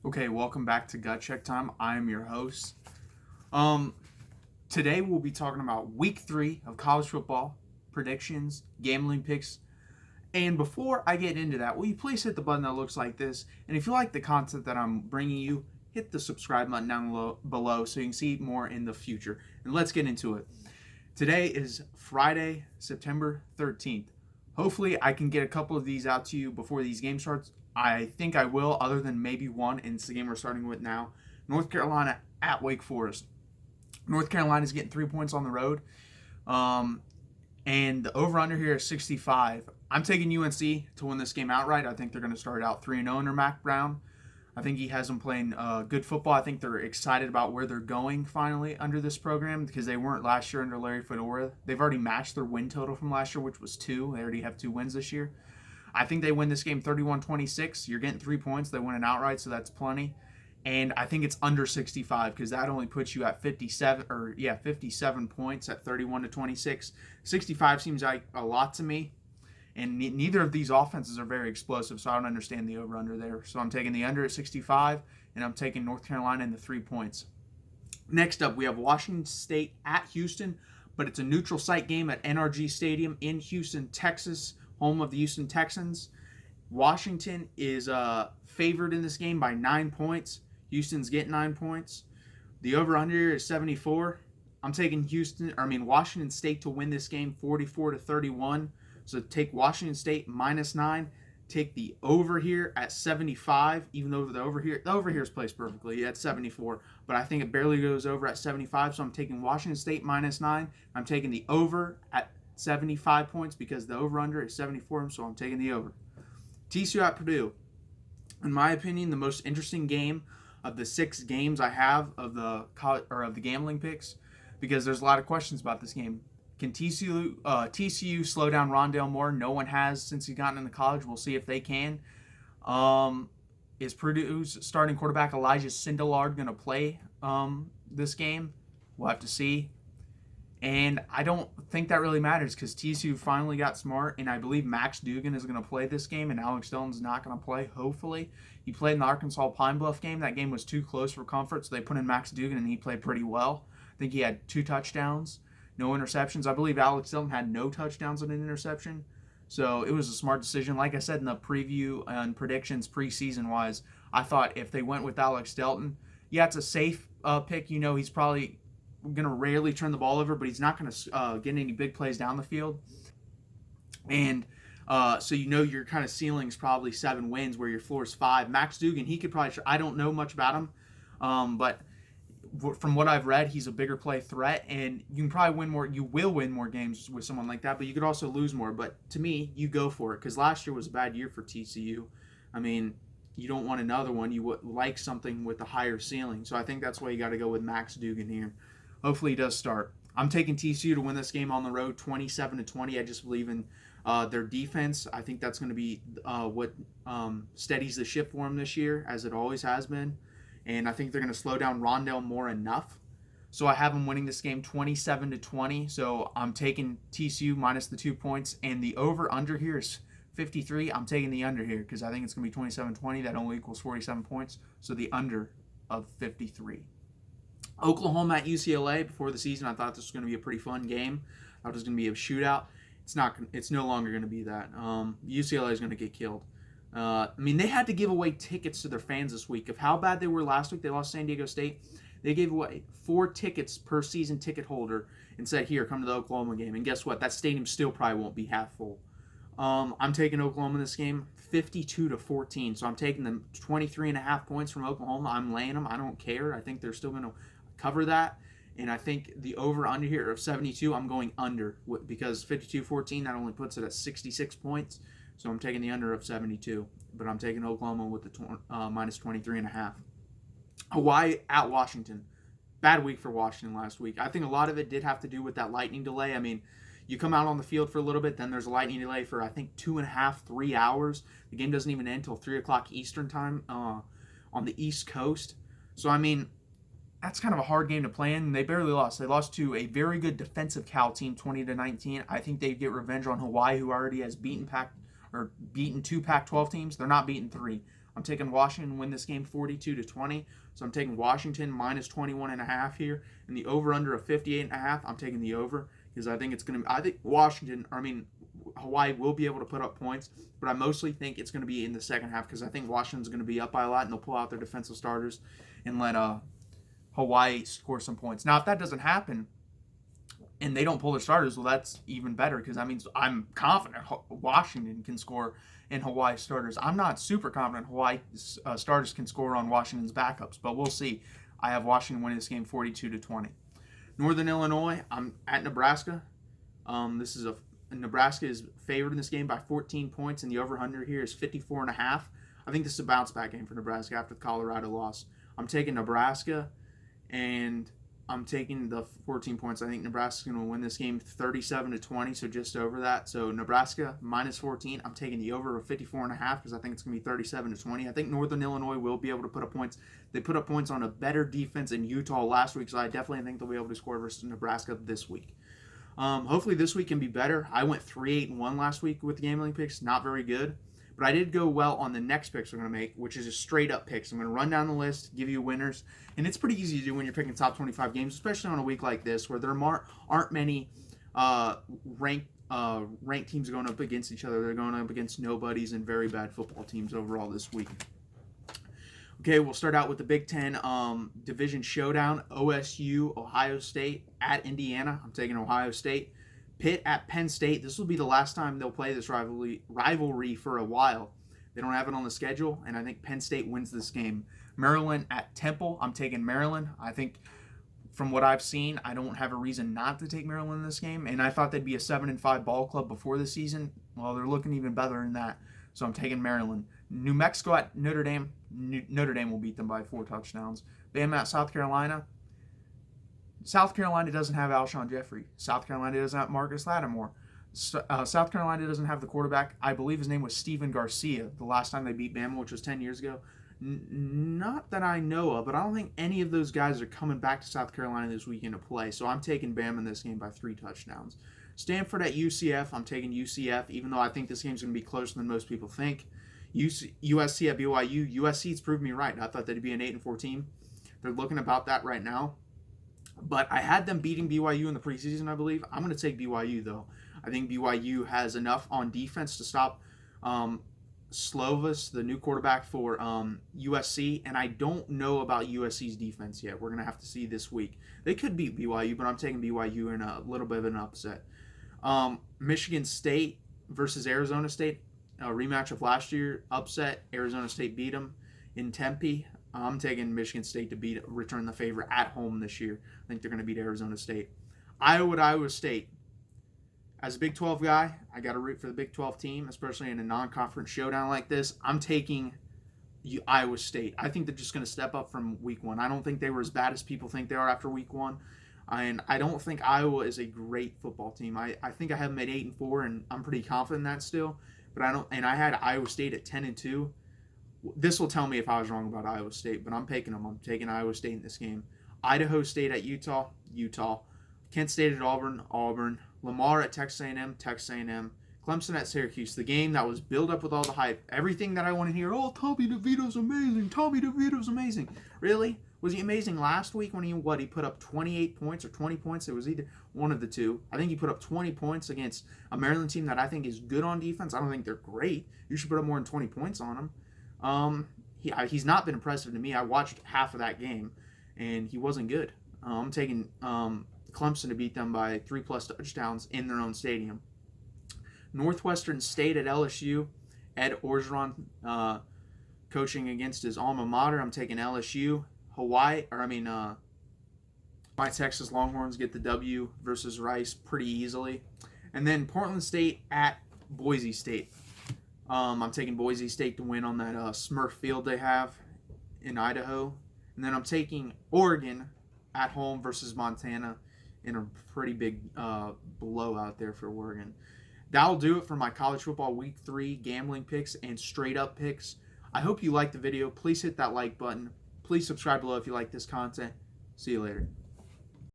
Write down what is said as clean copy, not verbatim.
Okay, welcome back to Gut Check Time. I am your host. Um, Today we'll be talking about Week 3 of college football predictions, gambling picks, and before I get into that, will you please hit the button that looks like this? And if you like the content that I'm bringing you, hit the subscribe button down below so you can see more in the future. And let's get into it. Today is Friday, September 13th. Hopefully, I can get a couple of these out to you before these games starts. I think I will, other than maybe one, and it's the game we're starting with now. North Carolina at Wake Forest. North Carolina is getting 3 points on the road. Um, and the over-under here is 65. I'm taking UNC to win this game outright. I think they're going to start out 3-0 under Mac Brown. I think he has them playing good football. I think they're excited about where they're going finally under this program because they weren't last year under Larry Fedora. They've already matched their win total from last year, which was 2. They already have 2 wins this year. I think they win this game 31-26. You're getting 3 points. They win it outright, so that's plenty. And I think it's under 65 because that only puts you at 57 points at 31-26. 65 seems like a lot to me. And neither of these offenses are very explosive, so I don't understand the over-under there. So I'm taking the under at 65, and I'm taking North Carolina in the 3 points. Next up, we have Washington State at Houston, but it's a neutral site game at NRG Stadium in Houston, Texas, home of the Houston Texans. Washington is favored in this game by 9 points. Houston's getting 9 points. The over-under is 74. I'm taking Washington State to win this game 44-31. So take Washington State -9. Take the over here at 75, even though the over here is placed perfectly at 74, but I think it barely goes over at 75. So I'm taking Washington State -9. I'm taking the over at 75 points because the over under is 74. So I'm taking the over. TCU at Purdue. In my opinion, the most interesting game of the 6 games I have of the gambling picks, because there's a lot of questions about this game. Can TCU slow down Rondale Moore? No one has since he's gotten into college. We'll see if they can. Is Purdue's starting quarterback Elijah Sindelard going to play this game? We'll have to see. And I don't think that really matters because TCU finally got smart, and I believe Max Duggan is going to play this game, and Alex Dillon's not going to play, hopefully. He played in the Arkansas Pine Bluff game. That game was too close for comfort, so they put in Max Duggan, and he played pretty well. I think he had 2 touchdowns. No interceptions. I believe Alex Dillon had no touchdowns and an interception. So it was a smart decision. Like I said in the preview and predictions preseason-wise, I thought if they went with Alex Delton, yeah, it's a safe pick. He's probably going to rarely turn the ball over, but he's not going to get any big plays down the field. And so your kind of ceiling is probably 7 wins where your floor is 5. Max Duggan, he could probably – I don't know much about him, but – from what I've read, he's a bigger play threat, and you can probably win more. You will win more games with someone like that, but you could also lose more. But to me, you go for it because last year was a bad year for TCU. I mean, you don't want another one. You would like something with a higher ceiling. So I think that's why you got to go with Max Duggan here. Hopefully, he does start. I'm taking TCU to win this game on the road, 27-20. I just believe in their defense. I think that's going to be what steadies the ship for them this year, as it always has been. And I think they're going to slow down Rondale Moore enough. So I have them winning this game 27-20. So I'm taking TCU minus the 2 points. And the over-under here is 53. I'm taking the under here because I think it's going to be 27-20. That only equals 47 points. So the under of 53. Oklahoma at UCLA. Before the season, I thought this was going to be a pretty fun game. I thought it was going to be a shootout. It's not. It's no longer going to be that. UCLA is going to get killed. They had to give away tickets to their fans this week. Of how bad they were last week, they lost San Diego State. They gave away 4 tickets per season ticket holder and said, here, come to the Oklahoma game. And guess what? That stadium still probably won't be half full. I'm taking Oklahoma in this game 52-14. So I'm taking them 23.5 points from Oklahoma. I'm laying them. I don't care. I think they're still going to cover that. And I think the over-under here of 72, I'm going under because 52-14, that only puts it at 66 points. So I'm taking the under of 72, but I'm taking Oklahoma with the minus 23.5. Hawaii at Washington. Bad week for Washington last week. I think a lot of it did have to do with that lightning delay. You come out on the field for a little bit, then there's a lightning delay for, I think, 2.5, 3 hours. The game doesn't even end until 3 o'clock Eastern time on the East Coast. So, that's kind of a hard game to play in. They barely lost. They lost to a very good defensive Cal team, 20-19. I think they get revenge on Hawaii, who already has beaten 2 Pac-12 teams. They're not beating 3. I'm taking Washington to win this game 42-20. So I'm taking Washington minus 21.5 here. And the over-under of 58.5, I'm taking the over because I think Hawaii will be able to put up points, but I mostly think it's going to be in the second half because I think Washington's going to be up by a lot and they'll pull out their defensive starters and let Hawaii score some points. Now, if that doesn't happen and they don't pull their starters, well, that's even better because that means I'm confident Washington can score in Hawaii starters. I'm not super confident Hawaii starters can score on Washington's backups, but we'll see. I have Washington winning this game 42-20. Northern Illinois, I'm at Nebraska. Nebraska is favored in this game by 14 points, and the over-under here is 54.5. I think this is a bounce-back game for Nebraska after the Colorado loss. I'm taking Nebraska, and I'm taking the 14 points. I think Nebraska's going to win this game 37-20, so just over that. So Nebraska minus 14. I'm taking the over of 54.5 because I think it's going to be 37-20. I think Northern Illinois will be able to put up points. They put up points on a better defense in Utah last week, so I definitely think they'll be able to score versus Nebraska this week. Hopefully this week can be better. I went 3-8-1 last week with the gambling picks. Not very good. But I did go well on the next picks we're going to make, which is a straight-up picks. I'm going to run down the list, give you winners. And it's pretty easy to do when you're picking top 25 games, especially on a week like this where there aren't many ranked teams going up against each other. They're going up against nobodies and very bad football teams overall this week. Okay, we'll start out with the Big Ten division showdown. OSU, Ohio State at Indiana. I'm taking Ohio State. Pitt at Penn State. This will be the last time they'll play this rivalry for a while. They don't have it on the schedule, and I think Penn State wins this game. Maryland at Temple. I'm taking Maryland. I think from what I've seen, I don't have a reason not to take Maryland in this game, and I thought they'd be a 7-5 ball club before the season. Well, they're looking even better than that, so I'm taking Maryland. New Mexico at Notre Dame. Notre Dame will beat them by 4 touchdowns. Bama at South Carolina. South Carolina doesn't have Alshon Jeffrey. South Carolina doesn't have Marcus Lattimore. South Carolina doesn't have the quarterback. I believe his name was Steven Garcia the last time they beat Bama, which was 10 years ago. Not that I know of, but I don't think any of those guys are coming back to South Carolina this weekend to play. So I'm taking Bama in this game by 3 touchdowns. Stanford at UCF. I'm taking UCF, even though I think this game's going to be closer than most people think. USC at BYU. USC's proved me right. I thought they'd be an 8-4 team. They're looking about that right now. But I had them beating BYU in the preseason, I believe. I'm going to take BYU, though. I think BYU has enough on defense to stop Slovis, the new quarterback for USC. And I don't know about USC's defense yet. We're going to have to see this week. They could beat BYU, but I'm taking BYU in a little bit of an upset. Michigan State versus Arizona State. A rematch of last year. Upset. Arizona State beat them in Tempe. I'm taking Michigan State to return the favor at home this year. I think they're going to beat Arizona State. Iowa State. As a Big 12 guy, I got to root for the Big 12 team, especially in a non-conference showdown like this. I'm taking Iowa State. I think they're just going to step up from week 1. I don't think they were as bad as people think they are after week 1. And I don't think Iowa is a great football team. I think I have them at 8-4, and I'm pretty confident in that still. But I had Iowa State at 10-2. This will tell me if I was wrong about Iowa State, but I'm taking them. I'm taking Iowa State in this game. Idaho State at Utah. Kent State at Auburn. Lamar at Texas A&M. Clemson at Syracuse. The game that was built up with all the hype. Everything that I want to hear. Oh, Tommy DeVito's amazing. Really? Was he amazing last week when he put up 28 points or 20 points? It was either one of the two. I think he put up 20 points against a Maryland team that I think is good on defense. I don't think they're great. You should put up more than 20 points on them. He's not been impressive to me. I watched half of that game, and he wasn't good. I'm taking Clemson to beat them by 3+ touchdowns in their own stadium. Northwestern State at LSU. Ed Orgeron coaching against his alma mater. I'm taking LSU. My Texas Longhorns get the W versus Rice pretty easily. And then Portland State at Boise State. I'm taking Boise State to win on that Smurf field they have in Idaho. And then I'm taking Oregon at home versus Montana in a pretty big blowout there for Oregon. That'll do it for my college football week 3 gambling picks and straight up picks. I hope you liked the video. Please hit that like button. Please subscribe below if you like this content. See you later.